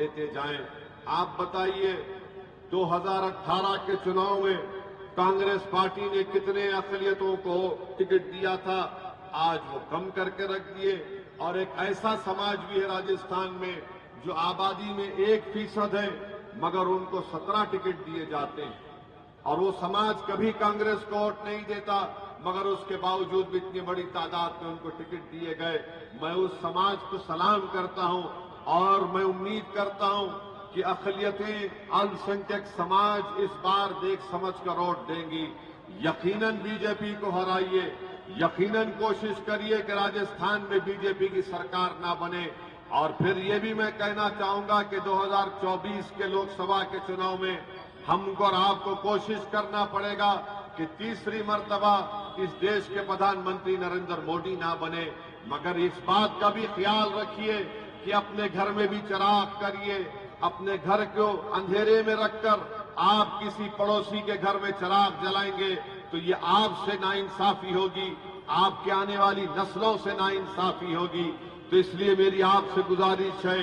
देते जाएं। आप बताइए 2018 के चुनाव में कांग्रेस पार्टी ने कितने अक़लियतों को टिकट दिया था, आज वो कम करके रख दिए। और एक ऐसा समाज भी है राजस्थान में जो आबादी में 1% है, मगर उनको 17 टिकट दिए जाते हैं। और वो समाज कभी कांग्रेस को वोट नहीं देता, मगर उसके बावजूद भी इतनी बड़ी तादाद में उनको टिकट दिए गए। मैं उस समाज को सलाम करता हूं और मैं उम्मीद करता हूं कि अक़लियतें, अल्पसंख्यक समाज इस बार देख समझ कर वोट देंगी। यकीनन बीजेपी को हराइए, यकीनन कोशिश करिए कि राजस्थान में बीजेपी की सरकार ना बने। और फिर ये भी मैं कहना चाहूंगा कि 2024 के लोकसभा के चुनाव में हमको और आपको कोशिश करना पड़ेगा कि तीसरी मर्तबा इस देश के प्रधानमंत्री नरेंद्र मोदी ना बने, मगर इस बात का भी ख्याल रखिए कि अपने घर में भी चिराग करिए। अपने घर को अंधेरे में रखकर आप किसी पड़ोसी के घर में चिराग जलाएंगे तो ये आपसे नाइंसाफी होगी, आपके आने वाली नस्लों से नाइंसाफी होगी। तो इसलिए मेरी आपसे गुजारिश है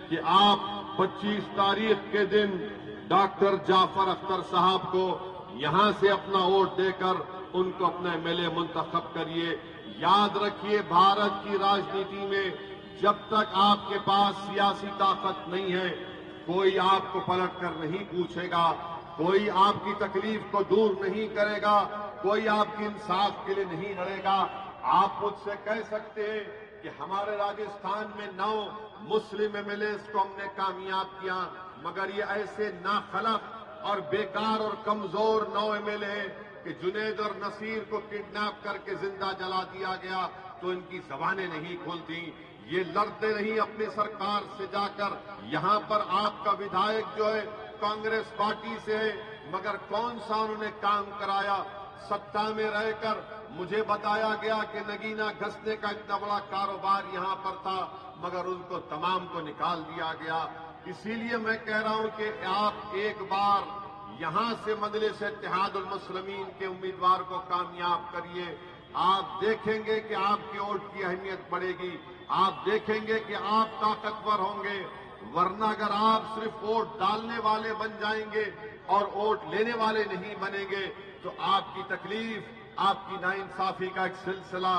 कि आप 25 तारीख के दिन डॉक्टर जाफर अख्तर साहब को यहां से अपना वोट देकर उनको अपना एमएलए मुंतखब करिए। याद रखिए, भारत की राजनीति में जब तक आपके पास सियासी ताकत नहीं है, कोई आपको पलटकर नहीं पूछेगा, कोई आपकी तकलीफ को दूर नहीं करेगा, कोई आपकी इंसाफ के लिए नहीं लड़ेगा। आप मुझसे कह सकते हैं कि हमारे राजस्थान में 9 मुस्लिम एमएलएस को हमने कामयाब किया, मगर ये ऐसे नाखलक और बेकार और कमजोर 9 एमएलए हैं कि जुनैद और नसीर को किडनैप करके जिंदा जला दिया गया तो इनकी जबानें नहीं खुलती। ये लड़ते नहीं अपनी सरकार से जाकर। यहां पर आपका विधायक जो है कांग्रेस पार्टी से है, मगर कौन सा उन्होंने काम कराया? सत्ता में रहकर मुझे बताया गया कि नगीना घसने का इतना बड़ा कारोबार यहां पर था, मगर उनको तमाम को निकाल दिया गया। इसीलिए मैं कह रहा हूं कि आप एक बार यहां से मजलिस इत्तेहादुल मुस्लिमीन के उम्मीदवार को कामयाब करिए। आप देखेंगे कि आपकी वोट की अहमियत बढ़ेगी, आप देखेंगे कि आप ताकतवर होंगे। वरना अगर आप सिर्फ वोट डालने वाले बन जाएंगे और वोट लेने वाले नहीं बनेंगे तो आपकी तकलीफ, आपकी नाइंसाफी का एक सिलसिला,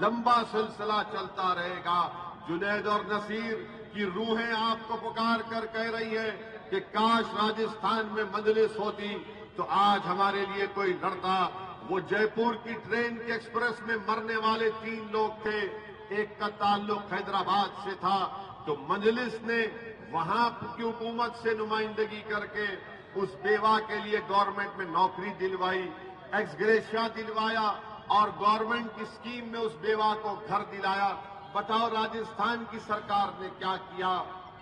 लंबा सिलसिला चलता रहेगा। जुनैद और नसीर की रूहें आपको पुकार कर कह रही है कि काश राजस्थान में मजलिस होती तो आज हमारे लिए कोई लड़ता। वो जयपुर की ट्रेन के एक्सप्रेस में मरने वाले 3 लोग थे, एक का ताल्लुक हैदराबाद से था, तो मजलिस ने वहां की हुकूमत से नुमाइंदगी करके उस बेवा के लिए गवर्नमेंट में नौकरी दिलवाई, एक्सग्रेशिया दिलवाया और गवर्नमेंट की स्कीम में उस बेवा को घर दिलाया। बताओ राजस्थान की सरकार ने क्या किया?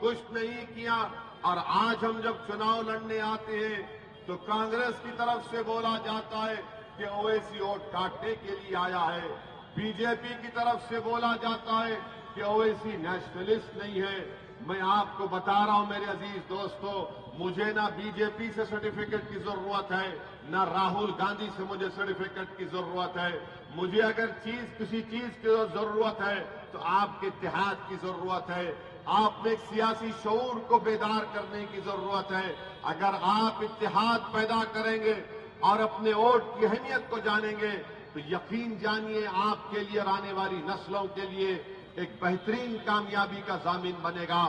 कुछ नहीं किया। और आज हम जब चुनाव लड़ने आते हैं तो कांग्रेस की तरफ से बोला जाता है कि ओवैसी वोट काटने के लिए आया है, बीजेपी की तरफ से बोला जाता है कि ओवैसी नेशनलिस्ट नहीं है। मैं आपको बता रहा हूं मेरे अजीज दोस्तों, मुझे ना बीजेपी से सर्टिफिकेट की जरूरत है, ना राहुल गांधी से मुझे सर्टिफिकेट की जरूरत है। मुझे अगर किसी चीज की जरूरत है तो आपके इत्तेहाद की जरूरत है। आप में एक सियासी शऊर को बेदार करने की जरूरत है। अगर आप इत्तेहाद पैदा करेंगे और अपने वोट की अहमियत को जानेंगे तो यकीन जानिए आपके लिए और आने वाली नस्लों के लिए एक बेहतरीन कामयाबी का जामिन बनेगा।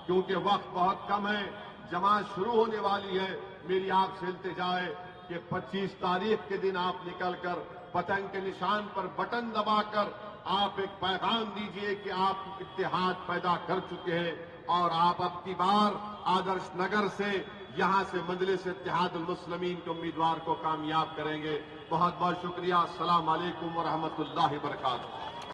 क्योंकि वक्त बहुत कम है, जमात शुरू होने वाली है। मेरी आपसे इल्तिजा है कि 25 तारीख के दिन आप निकलकर पतंग के निशान पर बटन दबाकर आप एक पैगाम दीजिए कि आप इत्तेहाद पैदा कर चुके हैं और आप अब की बार आदर्श नगर से यहां से मजलिस इत्तेहादुल मुस्लिमीन के उम्मीदवार को कामयाब करेंगे। बहुत बहुत शुक्रिया। अस्सलाम वालेकुम व रहमतुल्लाहि व बरकातहू।